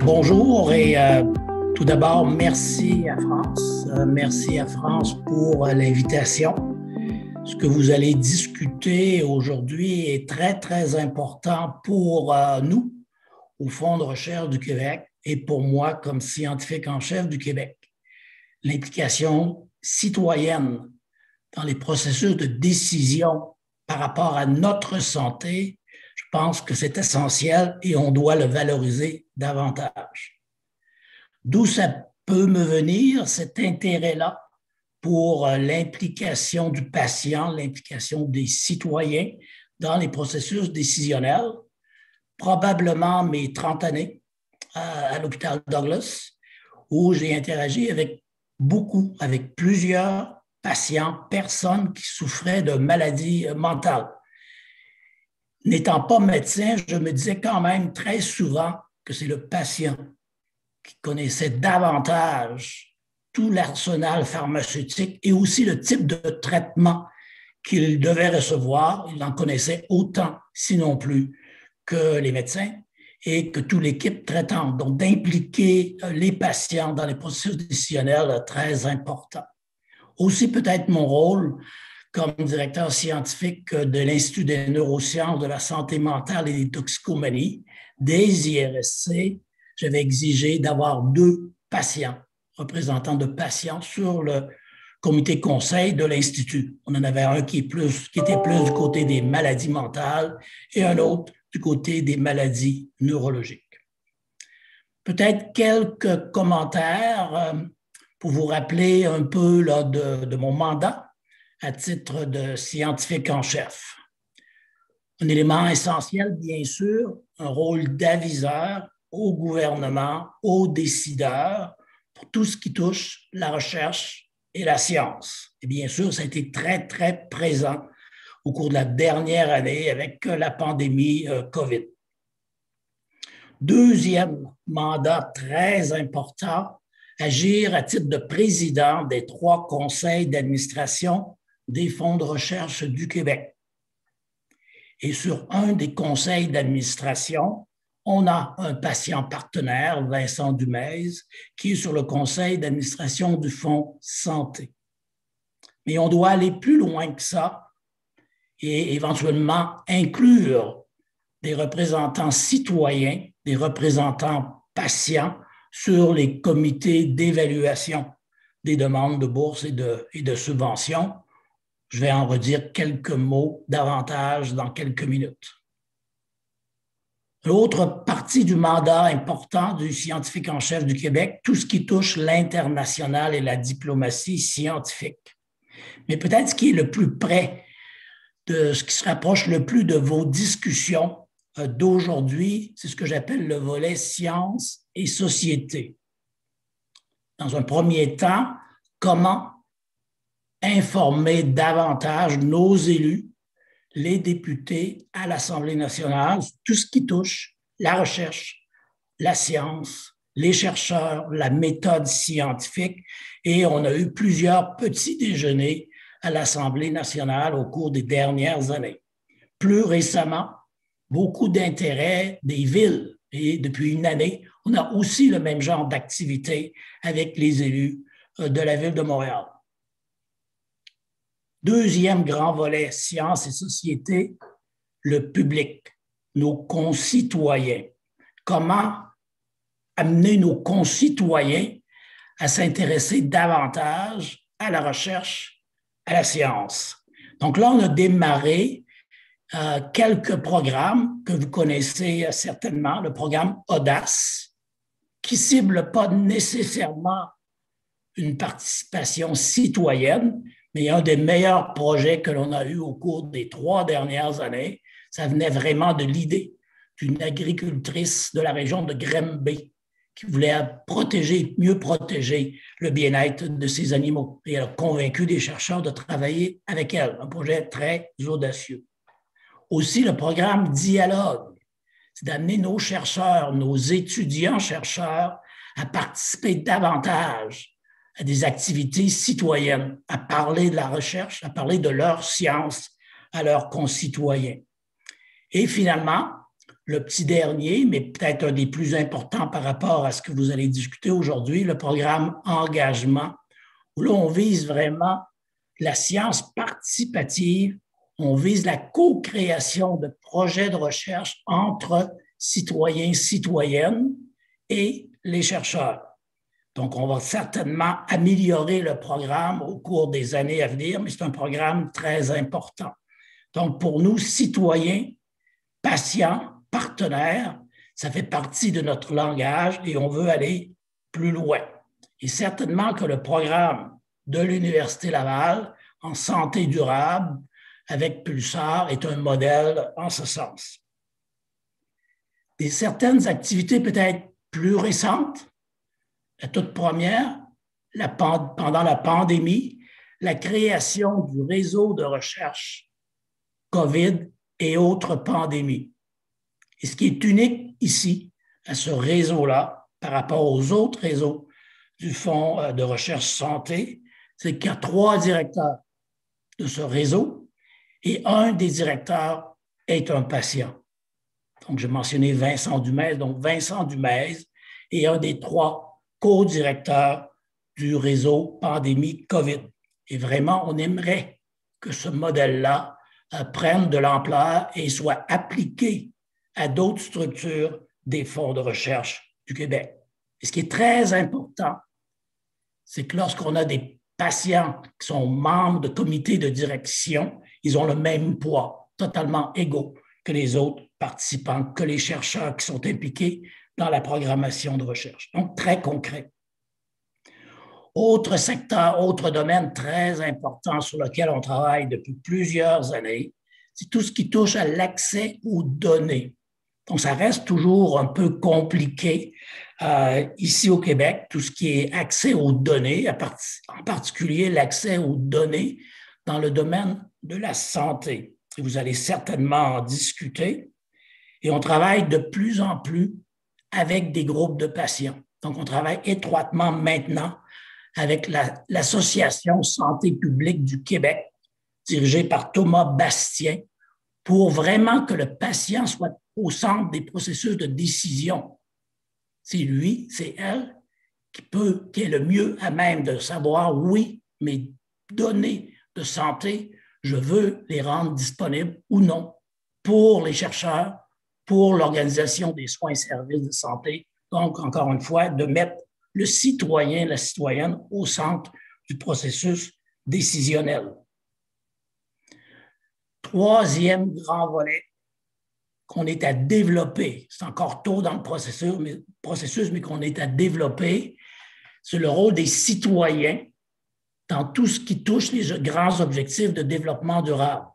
Bonjour et tout d'abord, merci à France. Merci à France pour l'invitation. Ce que vous allez discuter aujourd'hui est très, très important pour nous, au Fonds de recherche du Québec, et pour moi comme scientifique en chef du Québec. L'implication citoyenne dans les processus de décision par rapport à notre santé, je pense que c'est essentiel et on doit le valoriser davantage. D'où ça peut me venir, cet intérêt-là pour l'implication du patient, l'implication des citoyens dans les processus décisionnels. Probablement mes 30 années à l'hôpital Douglas, où j'ai interagi avec plusieurs patients, personnes qui souffraient de maladies mentales. N'étant pas médecin, je me disais quand même très souvent que c'est le patient qui connaissait davantage tout l'arsenal pharmaceutique et aussi le type de traitement qu'il devait recevoir. Il en connaissait autant, sinon plus, que les médecins et que toute l'équipe traitante. Donc, d'impliquer les patients dans les processus décisionnels très important. Aussi, peut-être mon rôle comme directeur scientifique de l'Institut des neurosciences de la santé mentale et des toxicomanies, des IRSC, j'avais exigé d'avoir 2 patients, représentants de patients sur le comité conseil de l'Institut. On en avait un qui était plus du côté des maladies mentales et un autre du côté des maladies neurologiques. Peut-être quelques commentaires pour vous rappeler un peu là, de mon mandat à titre de scientifique en chef. Un élément essentiel, bien sûr, un rôle d'aviseur au gouvernement, aux décideurs, pour tout ce qui touche la recherche et la science. Et bien sûr, ça a été très, très présent au cours de la dernière année avec la pandémie COVID. Deuxième mandat très important, agir à titre de président des 3 conseils d'administration des fonds de recherche du Québec. Et sur un des conseils d'administration, on a un patient partenaire, Vincent Dumais, qui est sur le conseil d'administration du Fonds Santé. Mais on doit aller plus loin que ça et éventuellement inclure des représentants citoyens, des représentants patients sur les comités d'évaluation des demandes de bourse et de subventions. Je vais en redire quelques mots davantage dans quelques minutes. L'autre partie du mandat important du scientifique en chef du Québec, tout ce qui touche l'international et la diplomatie scientifique. Mais peut-être ce qui est le plus près de ce qui se rapproche le plus de vos discussions d'aujourd'hui, c'est ce que j'appelle le volet sciences et société. Dans un premier temps, comment informer davantage nos élus, les députés à l'Assemblée nationale, tout ce qui touche la recherche, la science, les chercheurs, la méthode scientifique. Et on a eu plusieurs petits déjeuners à l'Assemblée nationale au cours des dernières années. Plus récemment, beaucoup d'intérêt des villes. Et depuis une année, on a aussi le même genre d'activité avec les élus de la ville de Montréal. Deuxième grand volet, sciences et société, le public, nos concitoyens. Comment amener nos concitoyens à s'intéresser davantage à la recherche, à la science. Donc là, on a démarré quelques programmes que vous connaissez certainement, le programme Audace, qui ne cible pas nécessairement une participation citoyenne, mais un des meilleurs projets que l'on a eu au cours des 3 dernières années, ça venait vraiment de l'idée d'une agricultrice de la région de Granby qui voulait mieux protéger le bien-être de ses animaux. Et elle a convaincu des chercheurs de travailler avec elle, un projet très audacieux. Aussi, le programme Dialogue, c'est d'amener nos chercheurs, nos étudiants-chercheurs à participer davantage à des activités citoyennes, à parler de la recherche, à parler de leur science à leurs concitoyens. Et finalement, le petit dernier, mais peut-être un des plus importants par rapport à ce que vous allez discuter aujourd'hui, le programme Engagement, où là, on vise vraiment la science participative, on vise la co-création de projets de recherche entre citoyens, citoyennes et les chercheurs. Donc, on va certainement améliorer le programme au cours des années à venir, mais c'est un programme très important. Donc, pour nous, citoyens, patients, partenaires, ça fait partie de notre langage et on veut aller plus loin. Et certainement que le programme de l'Université Laval en santé durable avec Pulsar est un modèle en ce sens. Et certaines activités peut-être plus récentes, la toute première, pendant la pandémie, la création du réseau de recherche COVID et autres pandémies. Et ce qui est unique ici, à ce réseau-là, par rapport aux autres réseaux du Fonds de recherche santé, c'est qu'il y a 3 directeurs de ce réseau et un des directeurs est un patient. Donc, j'ai mentionné Vincent Dumais. Donc, Vincent Dumais est un des 3 co-directeurs du réseau pandémie COVID. Et vraiment, on aimerait que ce modèle-là prenne de l'ampleur et soit appliqué à d'autres structures des fonds de recherche du Québec. Et ce qui est très important, c'est que lorsqu'on a des patients qui sont membres de comités de direction, ils ont le même poids, totalement égaux que les autres participants, que les chercheurs qui sont impliqués dans la programmation de recherche. Donc, très concret. Autre secteur, autre domaine très important sur lequel on travaille depuis plusieurs années, c'est tout ce qui touche à l'accès aux données. Donc, ça reste toujours un peu compliqué ici au Québec, tout ce qui est accès aux données, en particulier l'accès aux données dans le domaine de la santé. Et vous allez certainement en discuter. Et on travaille de plus en plus avec des groupes de patients. Donc, on travaille étroitement maintenant avec l'Association Santé publique du Québec, dirigée par Thomas Bastien, pour vraiment que le patient soit au centre des processus de décision. C'est lui, c'est elle qui est le mieux à même de savoir, oui, mes données de santé, je veux les rendre disponibles ou non pour les chercheurs, pour l'organisation des soins et services de santé. Donc, encore une fois, de mettre le citoyen, la citoyenne au centre du processus décisionnel. Troisième grand volet qu'on est à développer, c'est encore tôt dans le processus, mais qu'on est à développer, c'est le rôle des citoyens dans tout ce qui touche les grands objectifs de développement durable.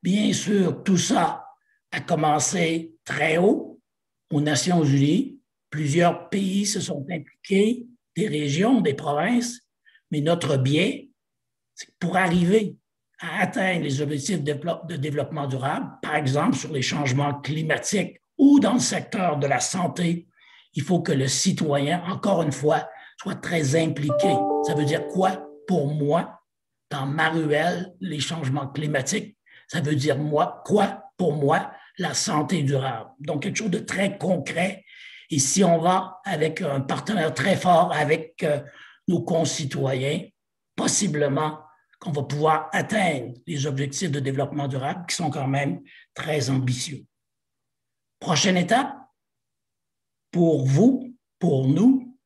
Bien sûr, tout ça a commencé très haut aux Nations Unies. Plusieurs pays se sont impliqués, des régions, des provinces, mais notre biais, c'est que pour arriver à atteindre les objectifs de développement durable, par exemple sur les changements climatiques ou dans le secteur de la santé, il faut que le citoyen, encore une fois, soit très impliqué. Ça veut dire quoi pour moi, dans ma ruelle, les changements climatiques? Ça veut dire quoi pour moi, la santé durable? Donc, quelque chose de très concret. Et si on va avec un partenaire très fort avec nos concitoyens, possiblement qu'on va pouvoir atteindre les objectifs de développement durable qui sont quand même très ambitieux. Prochaine étape, pour vous, pour nous,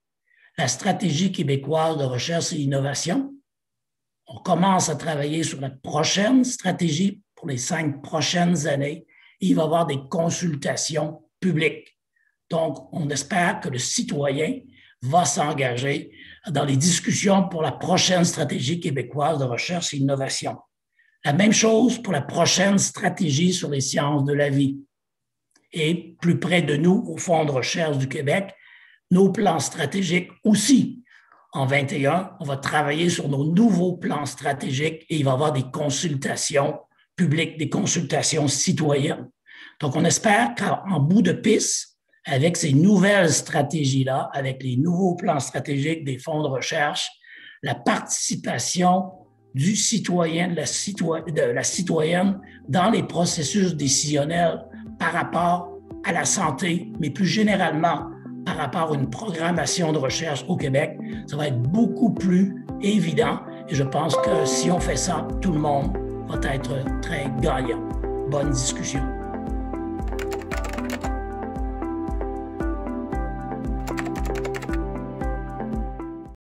la stratégie québécoise de recherche et innovation. On commence à travailler sur la prochaine stratégie pour les 5 prochaines années et il va y avoir des consultations publiques. Donc, on espère que le citoyen va s'engager dans les discussions pour la prochaine stratégie québécoise de recherche et innovation. La même chose pour la prochaine stratégie sur les sciences de la vie. Et plus près de nous, au Fonds de recherche du Québec, nos plans stratégiques aussi. En 2021, on va travailler sur nos nouveaux plans stratégiques et il va y avoir des consultations publiques, des consultations citoyennes. Donc, on espère qu'en bout de piste, avec ces nouvelles stratégies-là, avec les nouveaux plans stratégiques des fonds de recherche, la participation du citoyen, de la citoyenne dans les processus décisionnels par rapport à la santé, mais plus généralement par rapport à une programmation de recherche au Québec, ça va être beaucoup plus évident. Et je pense que si on fait ça, tout le monde va être très gagnant. Bonne discussion.